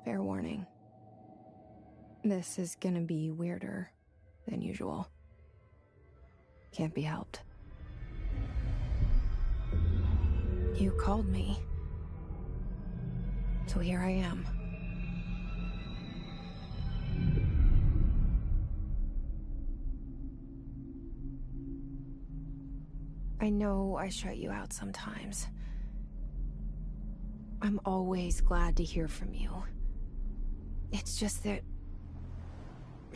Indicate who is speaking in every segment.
Speaker 1: Fair warning. This is gonna be weirder than usual. Can't be helped. You called me. So here I am. I know I shut you out sometimes. I'm always glad to hear from you. It's just that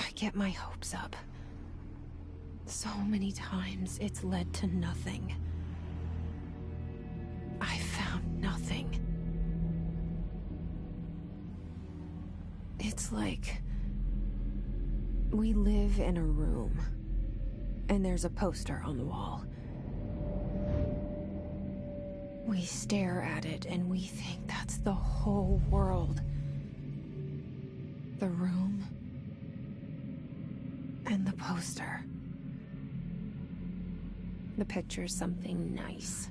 Speaker 1: I get my hopes up. So many times it's led to nothing. I found nothing. It's like we live in a room, and there's a poster on the wall. We stare at it and we think that's the whole world. The room and the poster. The picture's something nice.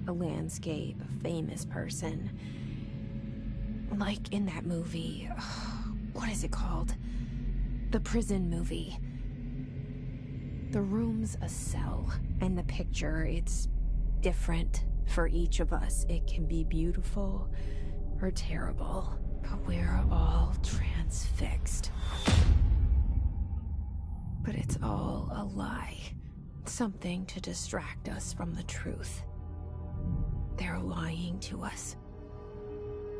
Speaker 1: A landscape, a famous person. Like in that movie, what is it called? The prison movie. The room's a cell, and the picture, it's different for each of us. It can be beautiful or terrible, but we're all transfixed. But it's all a lie. Something to distract us from the truth. They're lying to us.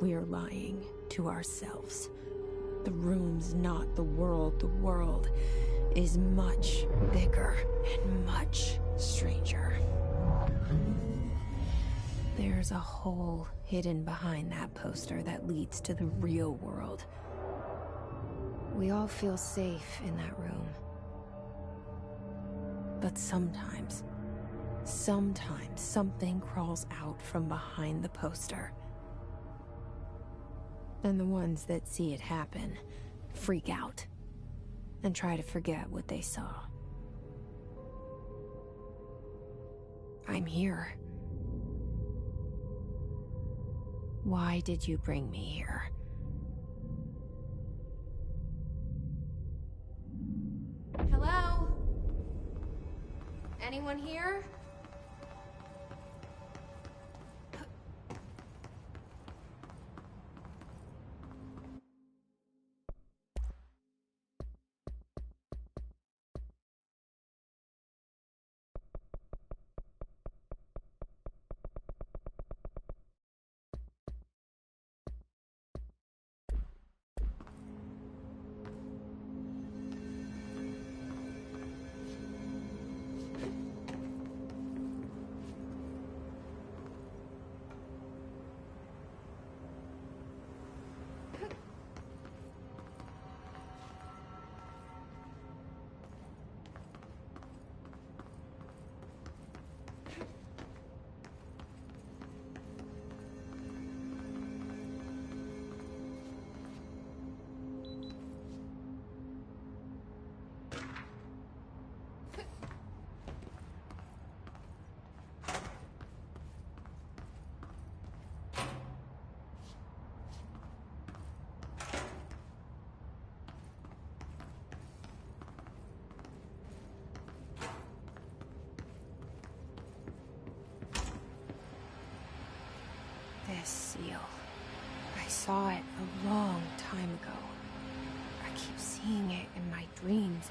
Speaker 1: We're lying to ourselves. The room's not the world. The world is much bigger and much stranger. There's a hole hidden behind that poster that leads to the real world. We all feel safe in that room. But sometimes something crawls out from behind the poster. And the ones that see it happen freak out and try to forget what they saw. I'm here. Why did you bring me here? Hello? Anyone here? This seal. I saw it a long time ago. I keep seeing it in my dreams.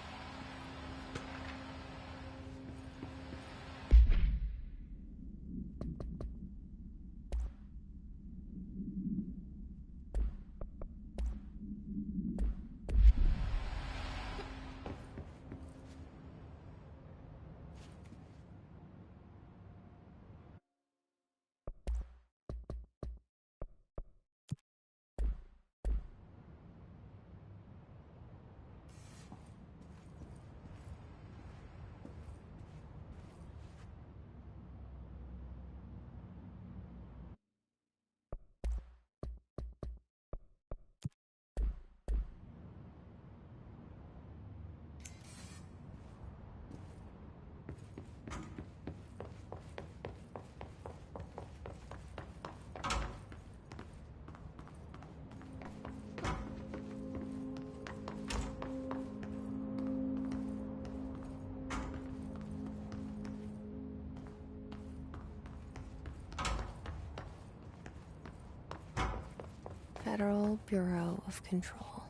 Speaker 1: Federal Bureau of Control.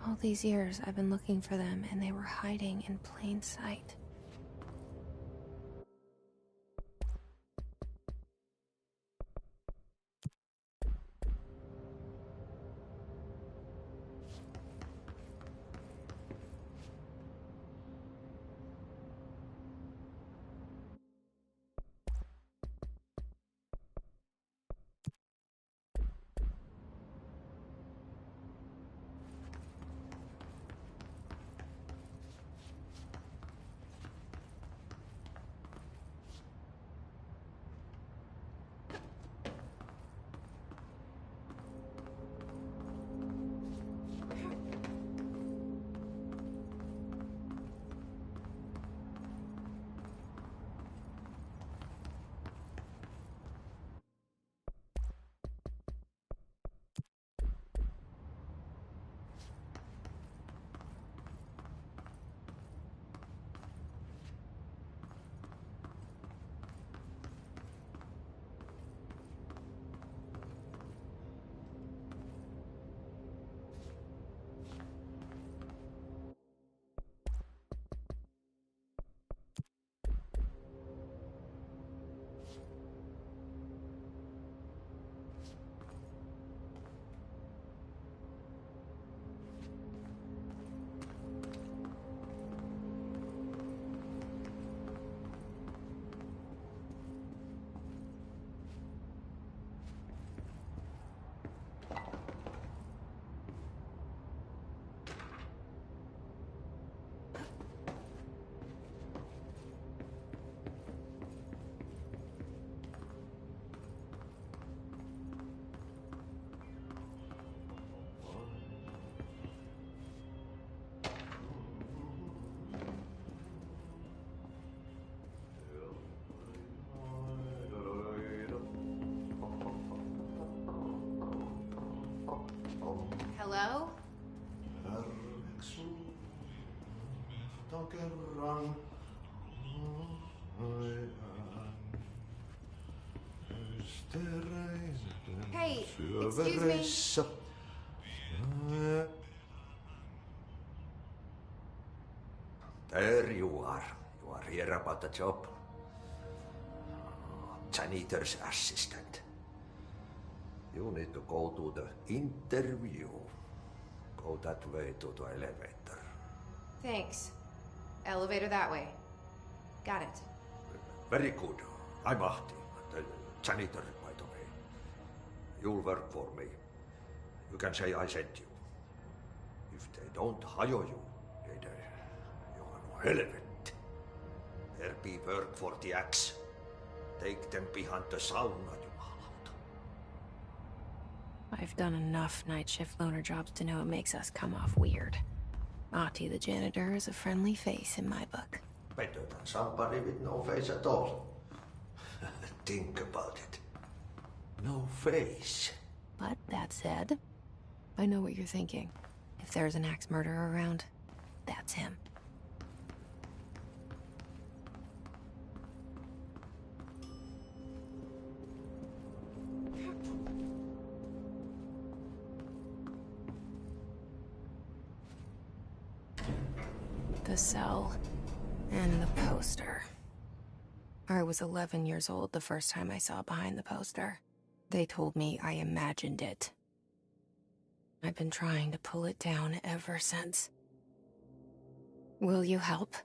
Speaker 1: All these years I've been looking for them, and they were hiding in plain sight. Hello? Hey, excuse me.
Speaker 2: There you are. You are here about the job. Janitor's assistant. You need to go to the interview. Go that way to the elevator.
Speaker 1: Thanks. Elevator that way. Got it.
Speaker 2: Very good. I'm Ahti, the janitor, by the way. You'll work for me. You can say I sent you. If they don't hire you, you are no helvet. There be work for the axe. Take them behind the sauna, jumalauta.
Speaker 1: I've done enough night shift loner jobs to know it makes us come off weird. Ahti the janitor is a friendly face in my book.
Speaker 2: Better than somebody with no face at all. Think about it. No face.
Speaker 1: But that said, I know what you're thinking. If there's an axe murderer around, that's him. The cell and the poster. I was 11 years old the first time I saw behind the poster. They told me I imagined it. I've been trying to pull it down ever since. Will you help?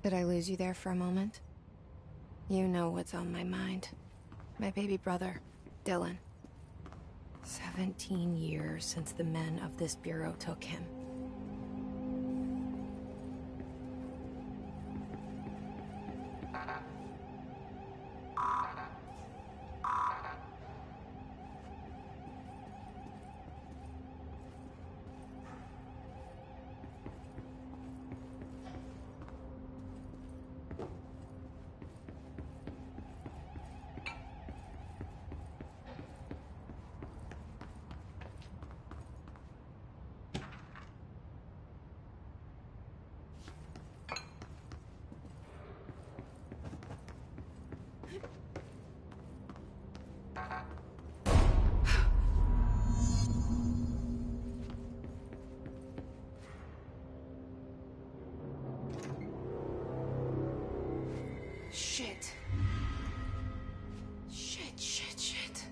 Speaker 1: Did I lose you there for a moment? You know what's on my mind. My baby brother, Dylan. 17 years since the men of this bureau took him. Shit. Shit.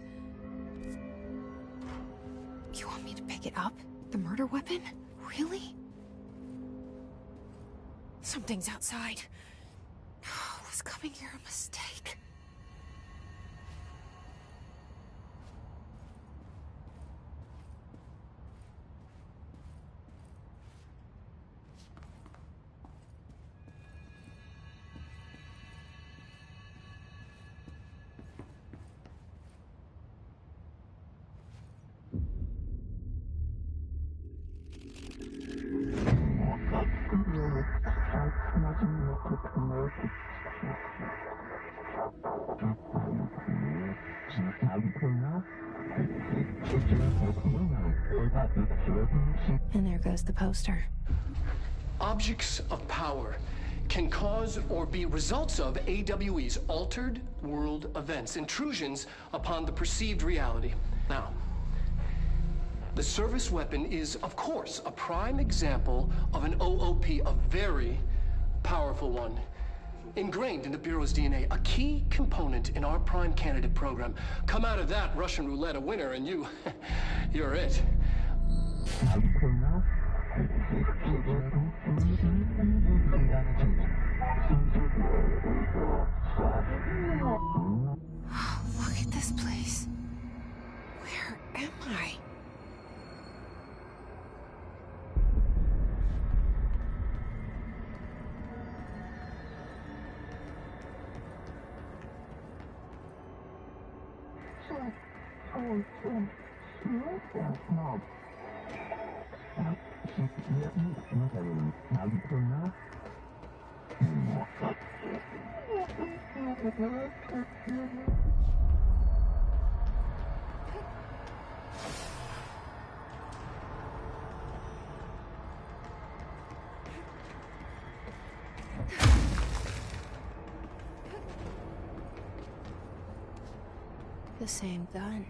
Speaker 1: You want me to pick it up? The murder weapon? Really? Something's outside. Was coming here a mistake? And there goes the poster.
Speaker 3: Objects of power can cause or be results of AWE's altered world events, intrusions upon the perceived reality. Now, the service weapon is, of course, a prime example of an OOP, a very powerful one. Ingrained in the Bureau's DNA, a key component in our prime candidate program. Come out of that Russian roulette a winner and you're it.
Speaker 1: Look at this place. Where am I? The same gun.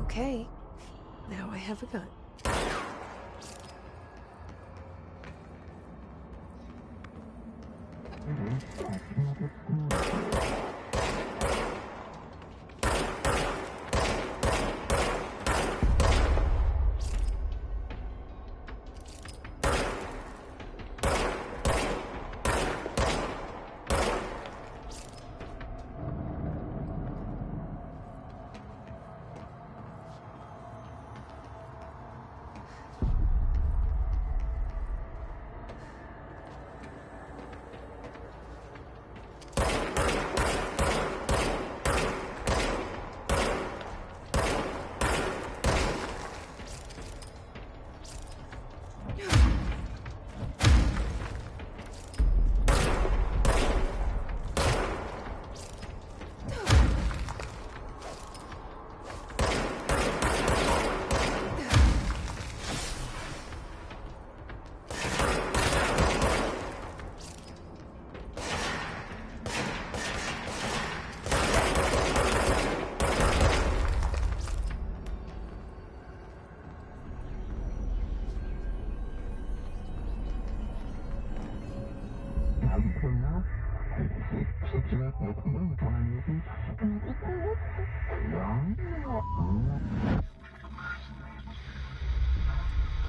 Speaker 1: Okay, now I have a gun.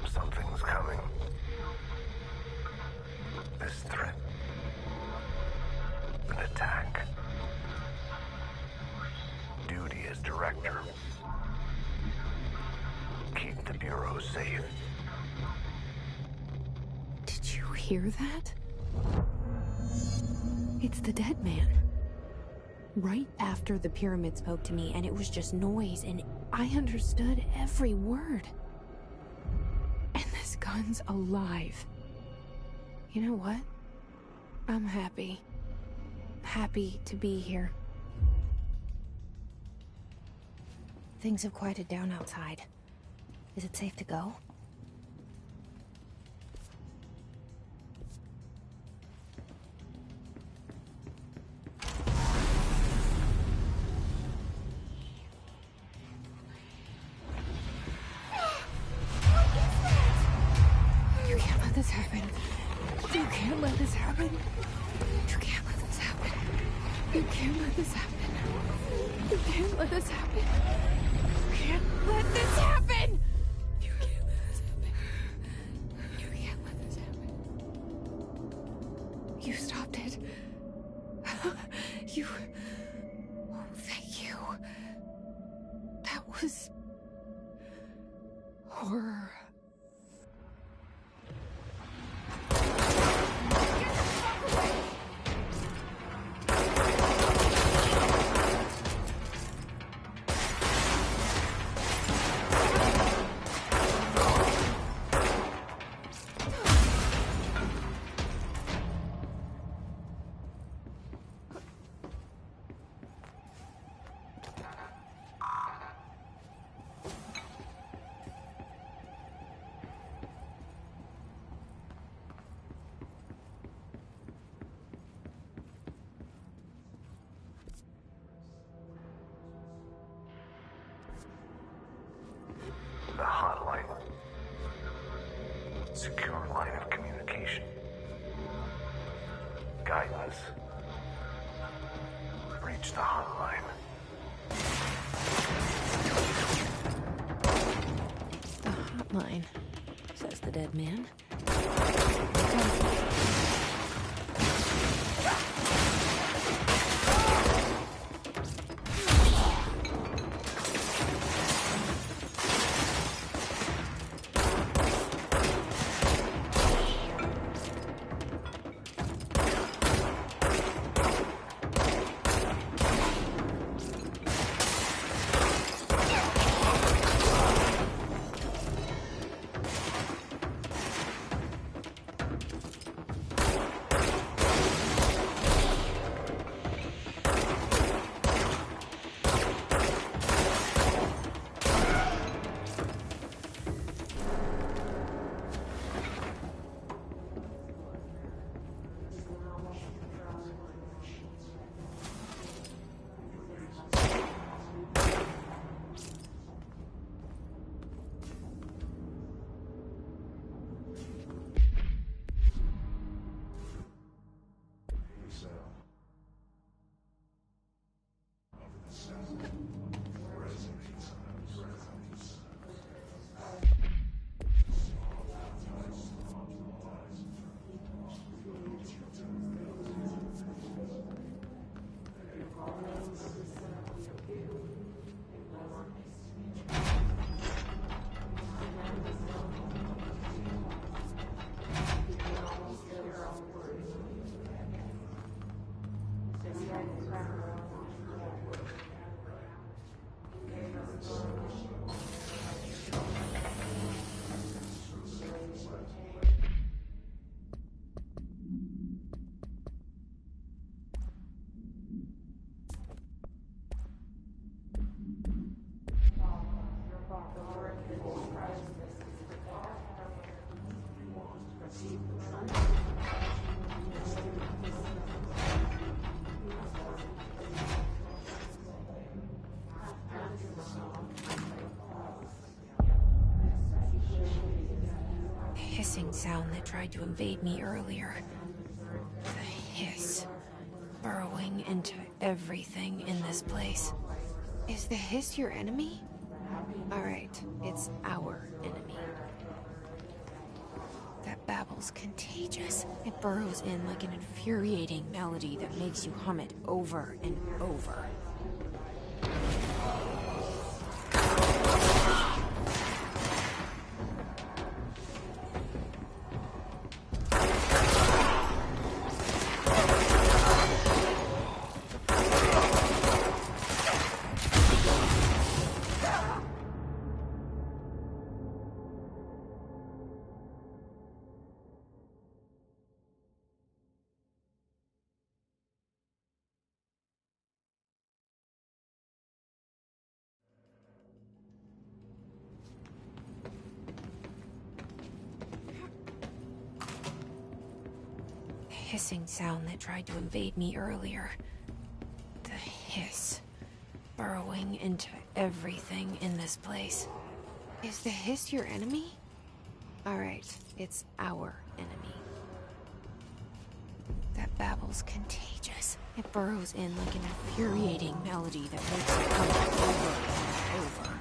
Speaker 4: Something's coming. This threat. An attack. Duty as director. Keep the Bureau safe.
Speaker 1: Did you hear that? It's the dead man. Right after the pyramid spoke to me, and it was just noise, and I understood every word. And this gun's alive. You know what? I'm happy. Happy to be here. Things have quieted down outside. Is it safe to go? You can't let this happen. You can't let this happen. You can't let this happen. You can't let this happen. You can't let this happen. You can't let this happen. You can't let this happen. You can't let this happen. You stopped it. You... Oh, thank you. That was... horror.
Speaker 4: The hotline. Secure line of communication. Guidance. Reach the hotline.
Speaker 1: The hotline, says the dead man. Hissing sound that tried to invade me earlier. The hiss. Burrowing. burrowing into everything in this place. Is the hiss your enemy? Alright, it's our enemy. That babble's contagious. It burrows in like an infuriating melody that makes you hum it over and over. Hissing sound that tried to invade me earlier. The hiss. Burrowing into everything in this place. Is the hiss your enemy? Alright, it's our enemy. That babble's contagious. It burrows in like an infuriating melody that makes you hum it over and over.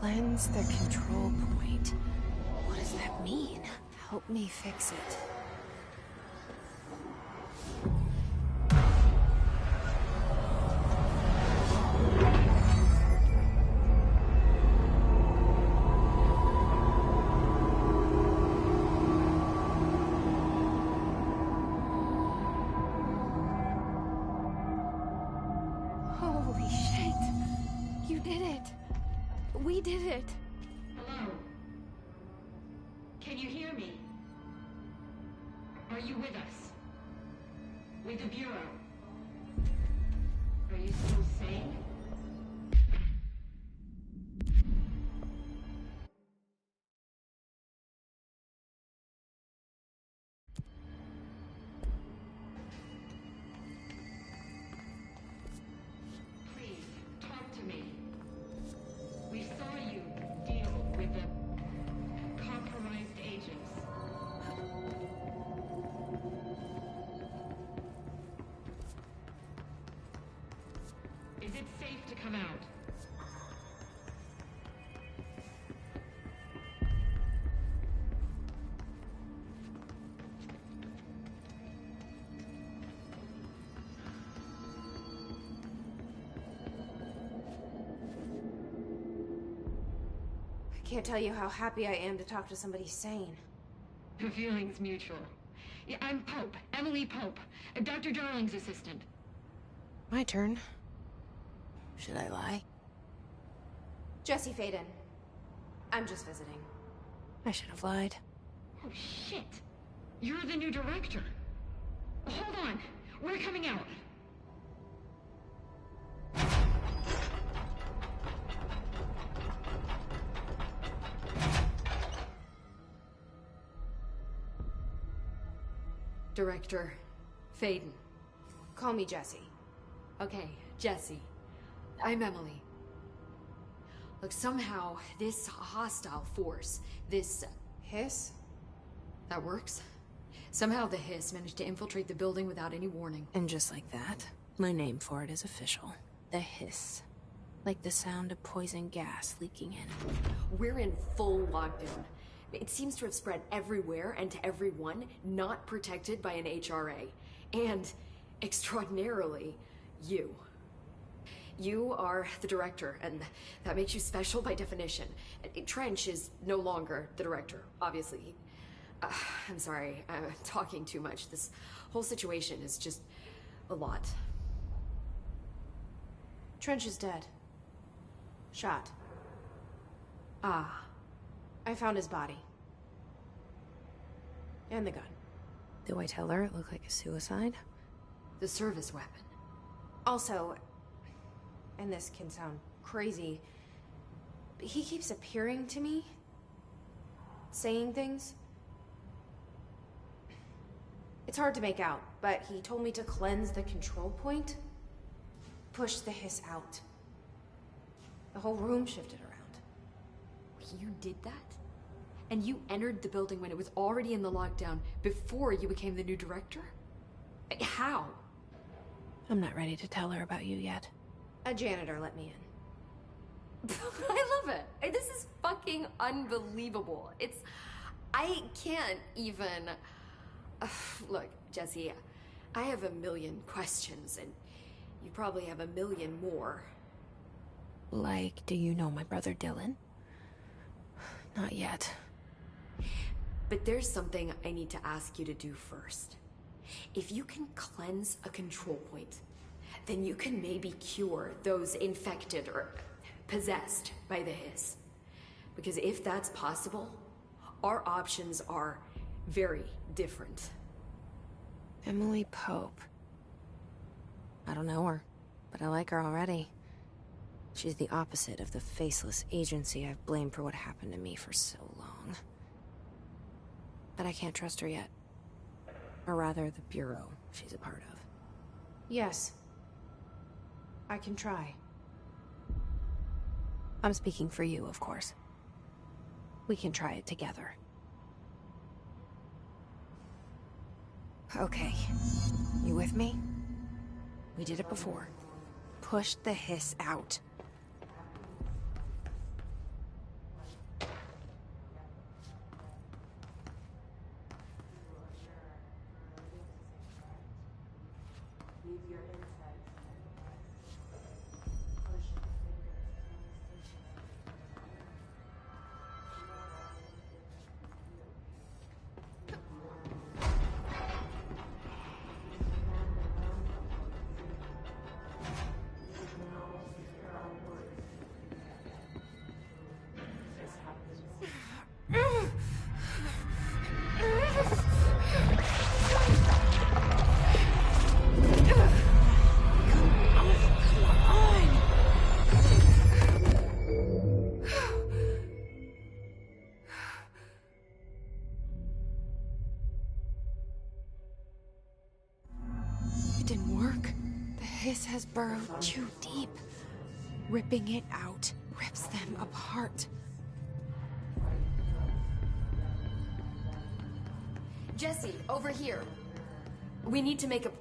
Speaker 1: Cleanse the control point. What does that mean? Help me fix it. Holy shit! You did it! We did it!
Speaker 5: Hello? Can you hear me? Are you with us? With the Bureau? Are you still sane? Please, talk to me. We saw you deal with the compromised agents. Is it safe to come out?
Speaker 1: I can't tell you how happy I am to talk to somebody sane.
Speaker 5: The feeling's mutual. Yeah, I'm Pope, Emily Pope, Dr. Darling's assistant.
Speaker 1: My turn. Should I lie?
Speaker 6: Jesse Faden. I'm just visiting.
Speaker 1: I should have lied.
Speaker 5: Oh, shit. You're the new director. Hold on. We're coming out.
Speaker 7: Director Faden.
Speaker 6: Call me Jesse.
Speaker 7: Okay, Jesse. I'm Emily. Look, somehow this hostile force, this...
Speaker 6: Hiss?
Speaker 7: that works? Somehow the hiss managed to infiltrate the building without any warning.
Speaker 1: And just like that, my name for it is official. The hiss. Like the sound of poison gas leaking in.
Speaker 7: We're in full lockdown. It seems to have spread everywhere and to everyone not protected by an HRA. And, extraordinarily, you. You are the director, and that makes you special by definition. Trench is no longer the director, obviously. I'm sorry, I'm talking too much. This whole situation is just a lot.
Speaker 6: Trench is dead. Shot.
Speaker 7: Ah.
Speaker 6: I found his body. And the gun.
Speaker 1: Do I tell her it looked like a suicide?
Speaker 7: The service weapon.
Speaker 6: Also, and this can sound crazy, but he keeps appearing to me. Saying things. It's hard to make out, but he told me to cleanse the control point. Push the hiss out. The whole room shifted around.
Speaker 7: You did that? And you entered the building when it was already in the lockdown before you became the new director? How?
Speaker 1: I'm not ready to tell her about you yet.
Speaker 6: A janitor let me in.
Speaker 7: I love it. This is fucking unbelievable. I can't even... Look, Jesse, I have a million questions, and you probably have a million more.
Speaker 1: Like, do you know my brother Dylan? Not yet.
Speaker 7: But there's something I need to ask you to do first. If you can cleanse a control point, then you can maybe cure those infected or possessed by the hiss. Because if that's possible, our options are very different.
Speaker 1: Emily Pope. I don't know her, but I like her already. She's the opposite of the faceless agency I've blamed for what happened to me for so long. But I can't trust her yet. Or rather, the Bureau she's a part of.
Speaker 6: Yes. I can try.
Speaker 1: I'm speaking for you, of course. We can try it together. Okay. You with me? We did it before. Push the hiss out. It didn't work. The hiss has burrowed too deep. Ripping it out rips them apart.
Speaker 7: Jesse, over here. We need to make a...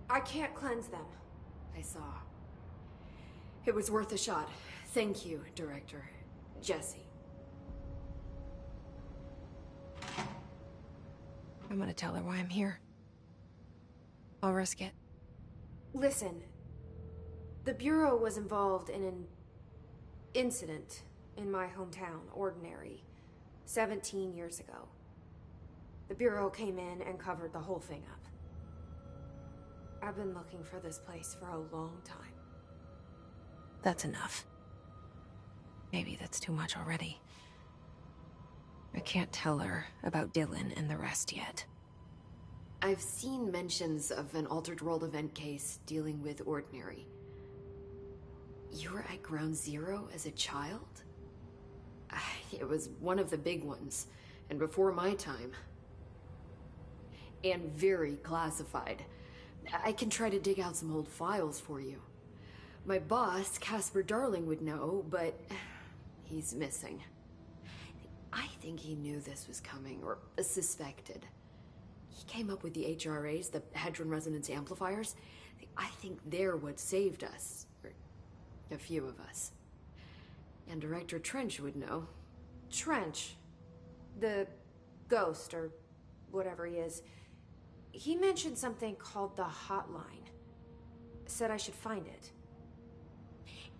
Speaker 6: I can't cleanse them.
Speaker 7: I saw. It was worth a shot. Thank you, Director. Jesse.
Speaker 1: I'm gonna tell her why I'm here. I'll risk it.
Speaker 6: Listen. The Bureau was involved in an incident in my hometown, Ordinary, 17 years ago. The Bureau came in and covered the whole thing up. I've been looking for this place for a long time.
Speaker 1: That's enough. Maybe that's too much already. I can't tell her about Dylan and the rest yet.
Speaker 7: I've seen mentions of an Altered World event case dealing with Ordinary. You were at Ground Zero as a child? It was one of the big ones, and before my time. And very classified. I can try to dig out some old files for you. My boss, Casper Darling, would know, but he's missing. I think he knew this was coming, or suspected. He came up with the HRAs, the Hadron Resonance Amplifiers. I think they're what saved us. Or a few of us. And Director Trench would know.
Speaker 6: Trench. The ghost, or whatever he is. He mentioned something called the Hotline. Said I should find it.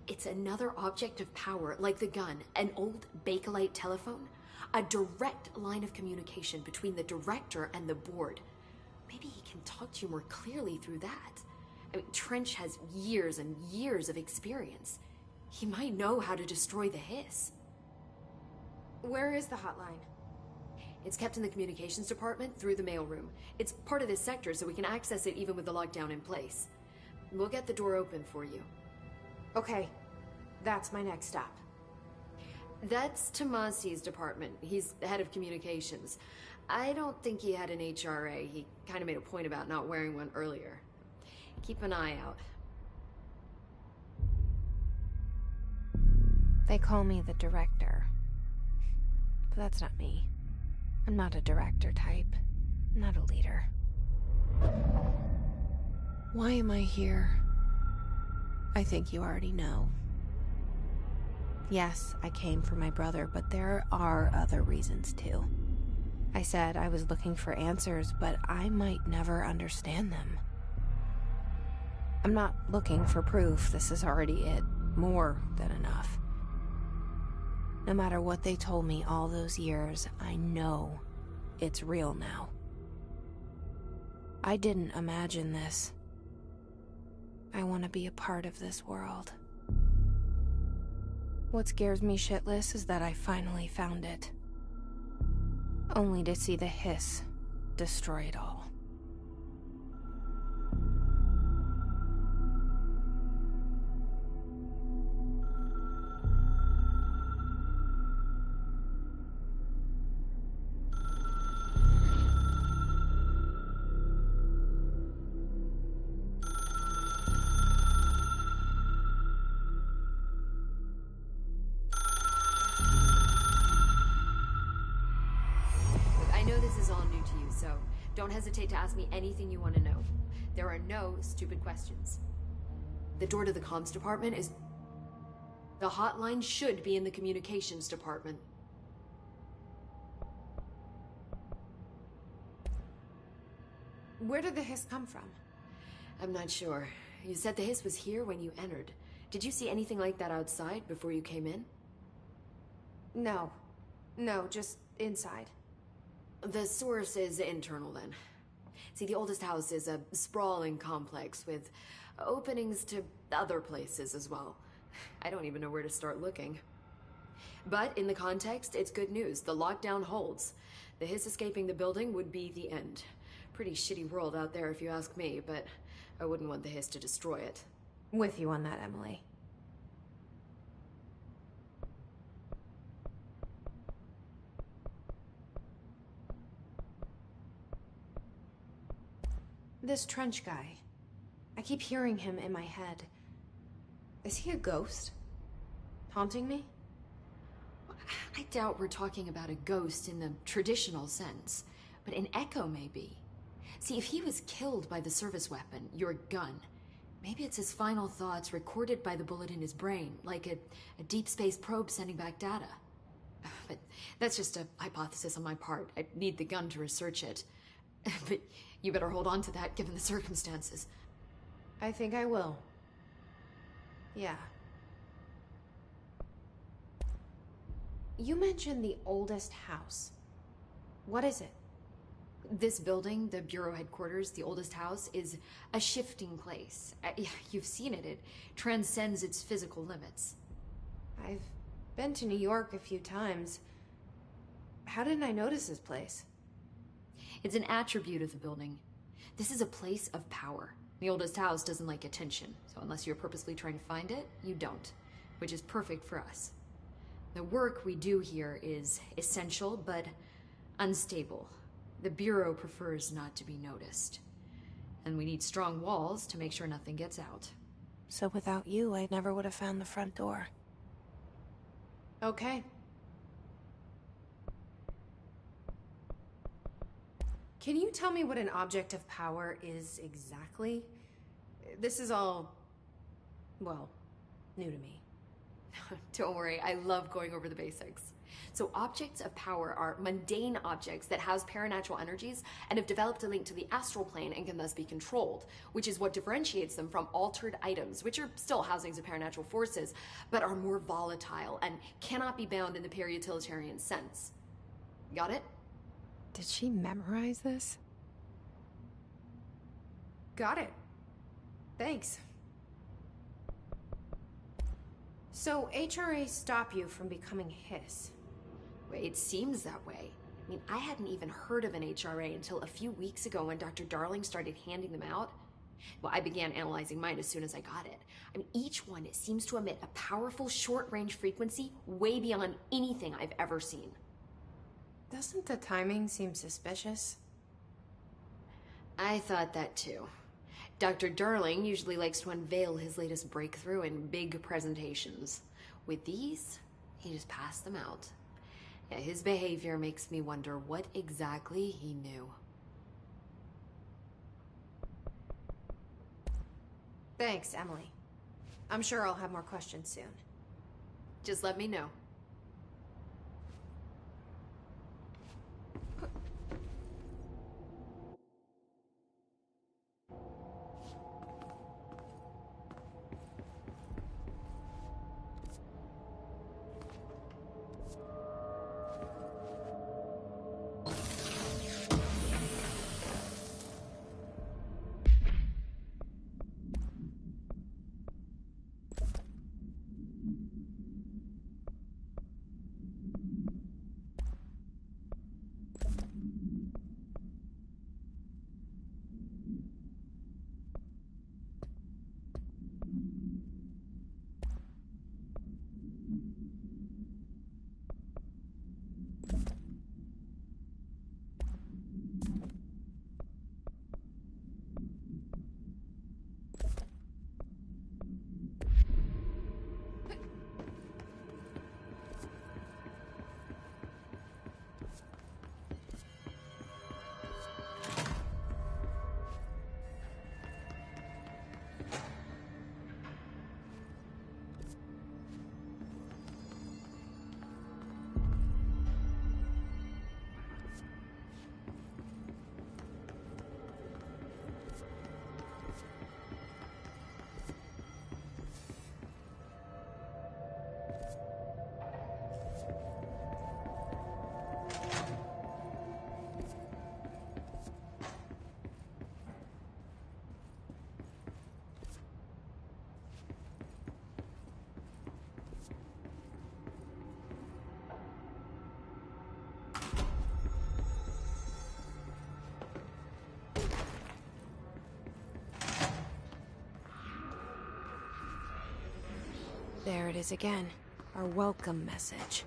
Speaker 7: It's another object of power, like the gun, an old Bakelite telephone. A direct line of communication between the director and the board. Maybe he can talk to you more clearly through that. I mean, Trench has years and years of experience. He might know how to destroy the hiss.
Speaker 6: Where is the hotline?
Speaker 7: It's kept in the communications department through the mailroom. It's part of this sector, so we can access it even with the lockdown in place. We'll get the door open for you.
Speaker 6: Okay, that's my next stop.
Speaker 7: That's Tomasi's department. He's the head of communications. I don't think he had an HRA. He kind of made a point about not wearing one earlier. Keep an eye out.
Speaker 1: They call me the director. But that's not me. I'm not a director type. I'm not a leader. Why am I here? I think you already know. Yes, I came for my brother, but there are other reasons too. I said I was looking for answers, but I might never understand them. I'm not looking for proof. This is already it. More than enough. No matter what they told me all those years, I know it's real now. I didn't imagine this. I want to be a part of this world. What scares me shitless is that I finally found it. Only to see the hiss destroy it all.
Speaker 7: Don't hesitate to ask me anything you want to know. There are no stupid questions. The door to the comms department is... The hotline should be in the communications department.
Speaker 6: Where did the hiss come from?
Speaker 7: I'm not sure. You said the hiss was here when you entered. Did you see anything like that outside before you came in?
Speaker 6: No. No, just inside.
Speaker 7: The source is internal, then. See, the oldest house is a sprawling complex with openings to other places as well. I don't even know where to start looking. But in the context, it's good news. The lockdown holds. The hiss escaping the building would be the end. Pretty shitty world out there if you ask me, but I wouldn't want the hiss to destroy it.
Speaker 1: With you on that, Emily.
Speaker 6: This Trench guy. I keep hearing him in my head. Is he a ghost? Haunting me?
Speaker 7: I doubt we're talking about a ghost in the traditional sense, but an echo maybe. See, if he was killed by the service weapon, your gun, maybe it's his final thoughts recorded by the bullet in his brain, like a deep space probe sending back data. But that's just a hypothesis on my part. I'd need the gun to research it. But you better hold on to that given the circumstances.
Speaker 6: I think I will. Yeah. You mentioned the oldest house. What is it?
Speaker 7: This building, the Bureau headquarters, the oldest house, is a shifting place. Yeah, you've seen it. It transcends its physical limits.
Speaker 6: I've been to New York a few times. How didn't I notice this place?
Speaker 7: It's an attribute of the building. This is a place of power. The oldest house doesn't like attention, so unless you're purposely trying to find it, you don't, which is perfect for us. The work we do here is essential, but unstable. The Bureau prefers not to be noticed. And we need strong walls to make sure nothing gets out.
Speaker 1: So without you, I never would have found the front door.
Speaker 6: Okay. Can you tell me what an object of power is exactly? This is all, well, new to me.
Speaker 7: Don't worry, I love going over the basics. So objects of power are mundane objects that house paranatural energies and have developed a link to the astral plane and can thus be controlled, which is what differentiates them from altered items, which are still housings of paranatural forces, but are more volatile and cannot be bound in the peri-utilitarian sense. Got it?
Speaker 1: Did she memorize this?
Speaker 6: Got it. Thanks. So HRA stop you from becoming Hiss?
Speaker 7: It seems that way. I mean, I hadn't even heard of an HRA until a few weeks ago when Dr. Darling started handing them out. Well, I began analyzing mine as soon as I got it. I mean, each one seems to emit a powerful short-range frequency way beyond anything I've ever seen.
Speaker 6: Doesn't the timing seem suspicious?
Speaker 7: I thought that too. Dr. Darling usually likes to unveil his latest breakthrough in big presentations. With these, he just passed them out. Yeah, his behavior makes me wonder what exactly he knew.
Speaker 6: Thanks, Emily. I'm sure I'll have more questions soon.
Speaker 7: Just let me know.
Speaker 1: There it is again. Our welcome message.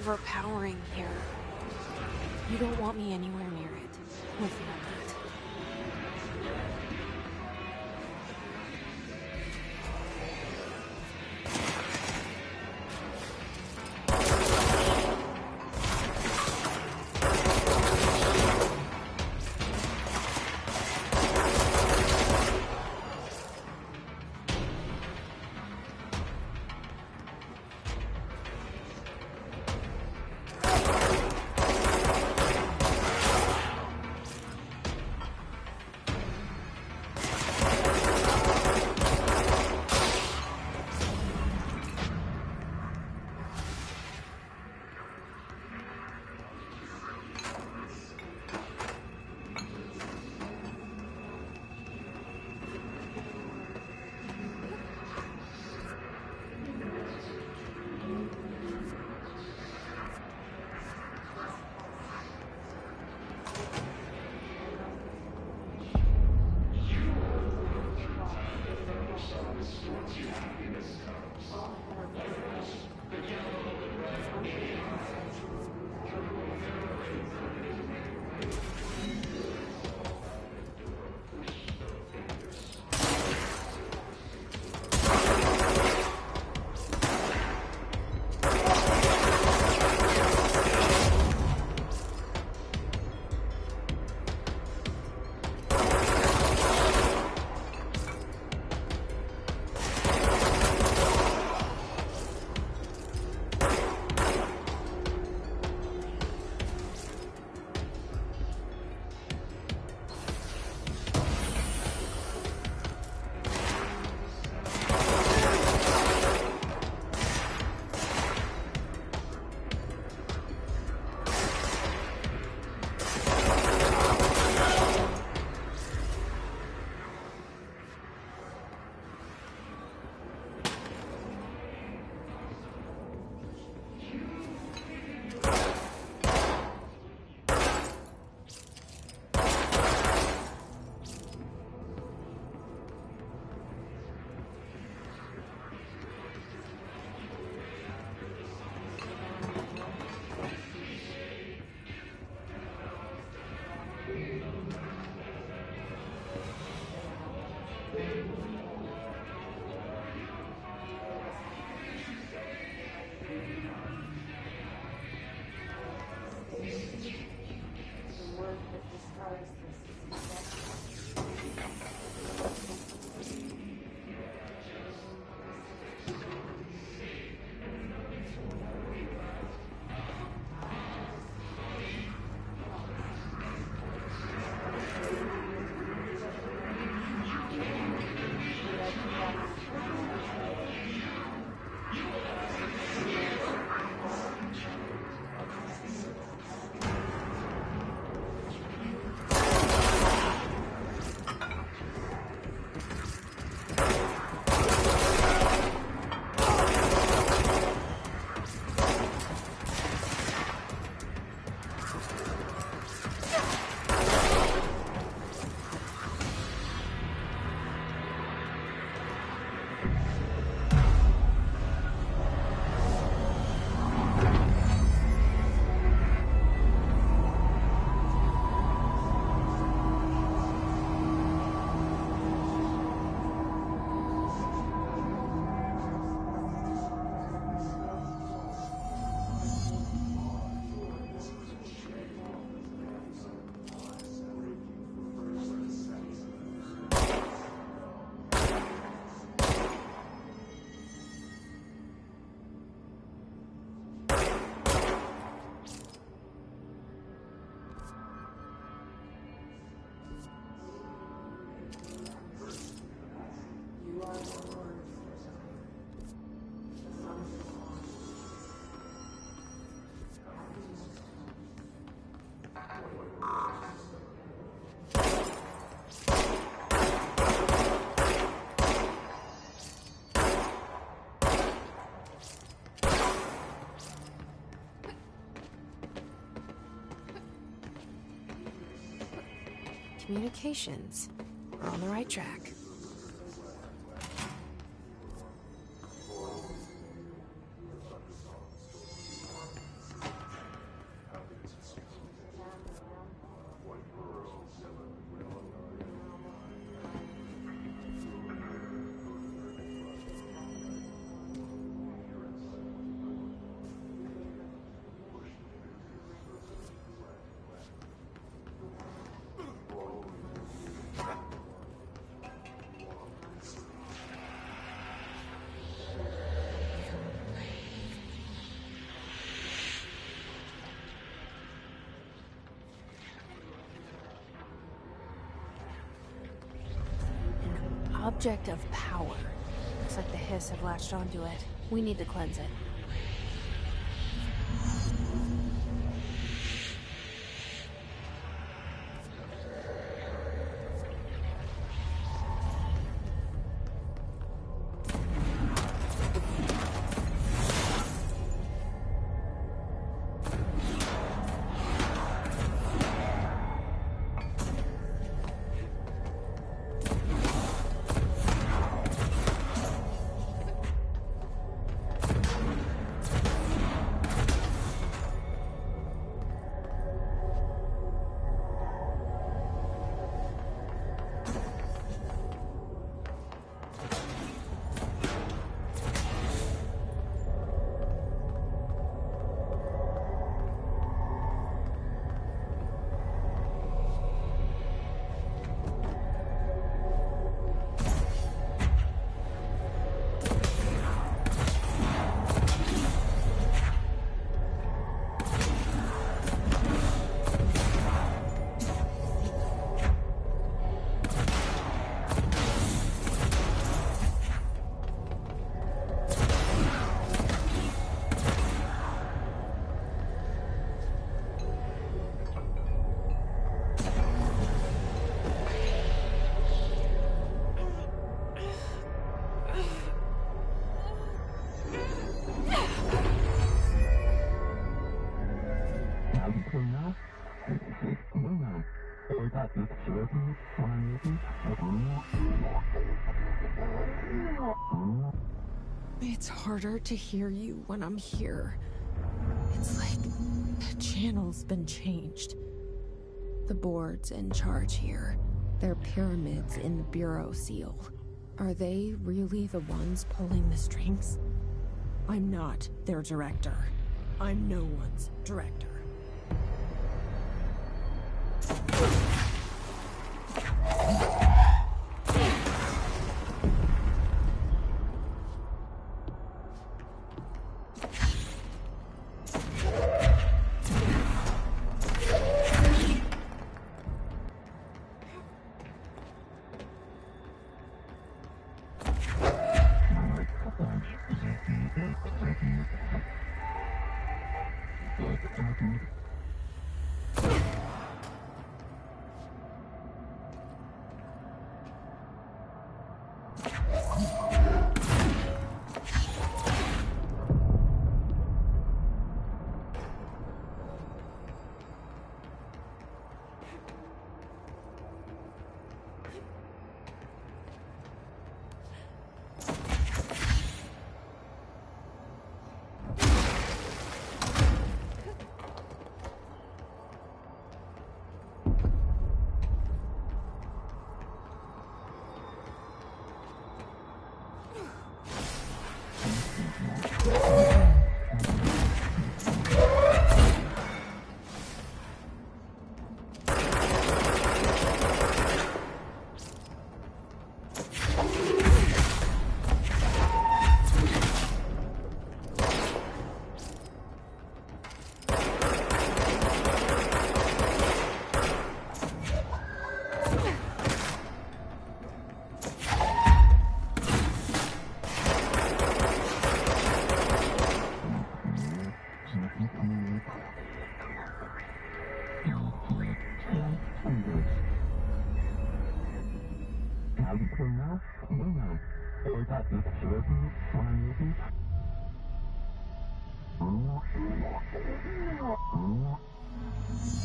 Speaker 1: overpowering here. You don't want me anywhere near it. With you on that. Communications. We're on the right track. object of power. Looks like the hiss have latched onto it. We need to cleanse it. It's harder to hear you when I'm here. It's like the channel's been changed. The board's in charge here. They're pyramids in the Bureau seal. Are they really the ones pulling the strings? I'm not their director. I'm no one's director.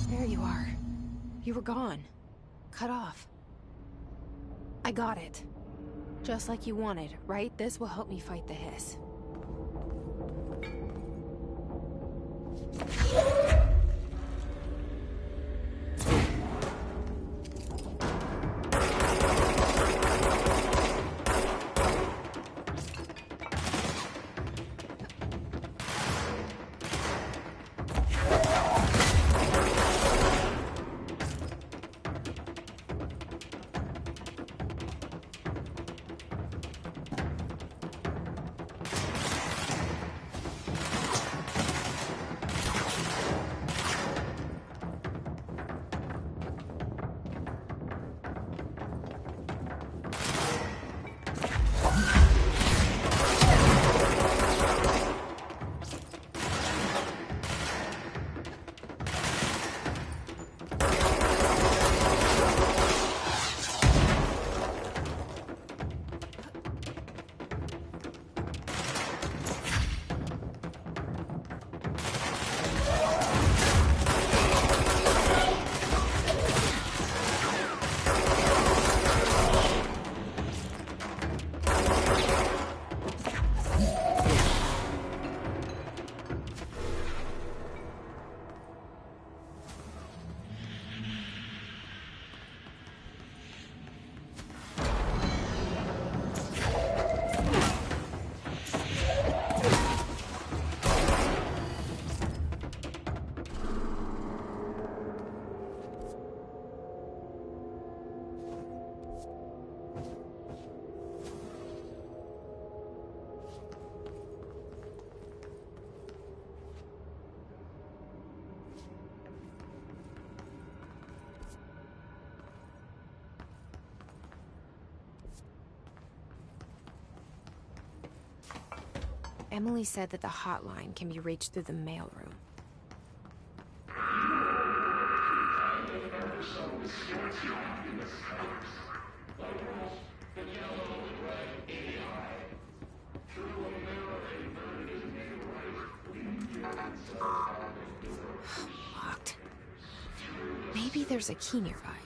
Speaker 1: There you are. You were gone. Cut off. I got it. Just like you wanted, right? This will help me fight the hiss. Emily said that the hotline can be reached through the mailroom. Locked. Maybe there's a key nearby.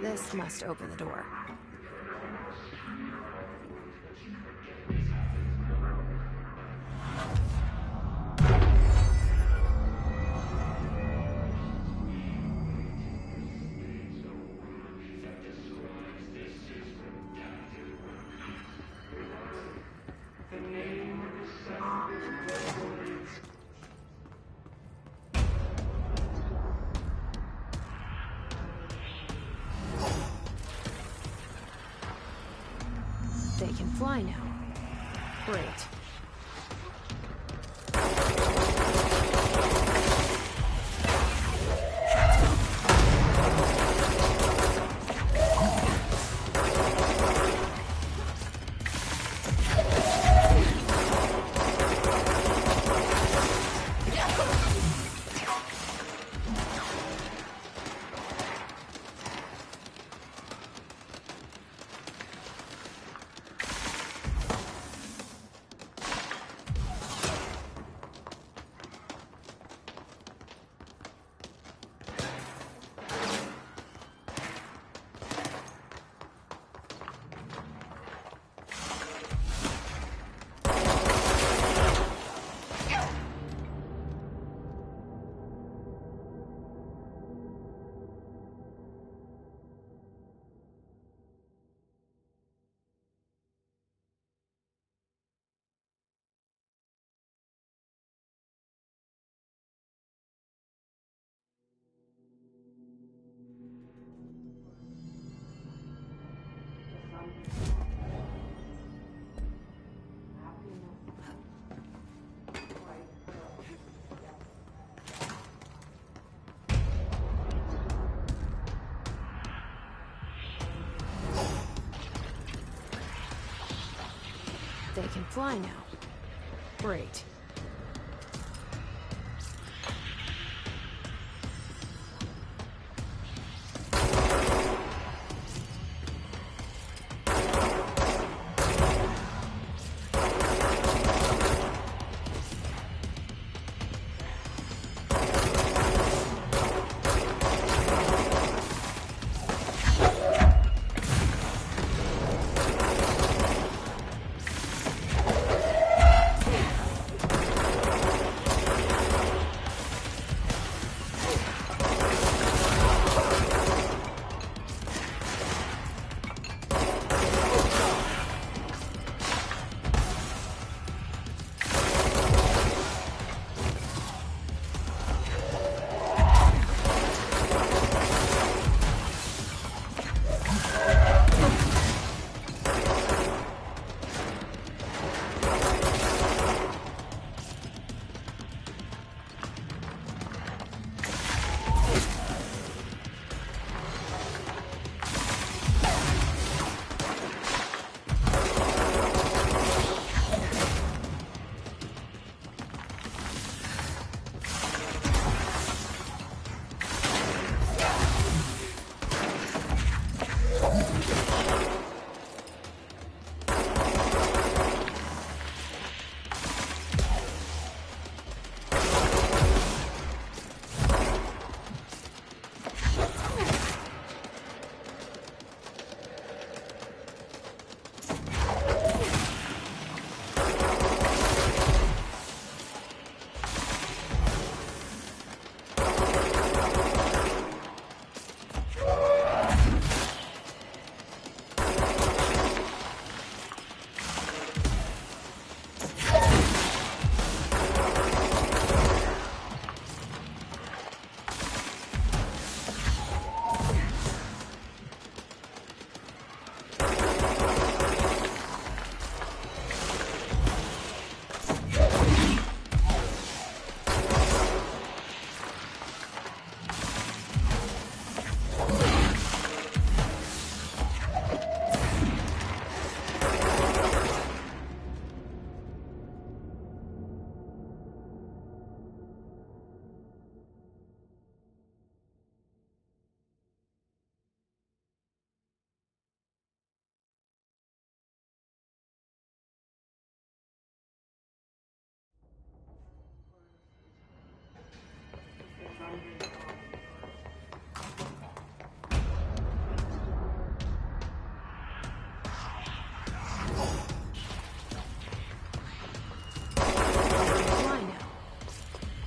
Speaker 1: This must open the door. They can fly now. Great. They can fly now. Great.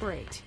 Speaker 1: Great.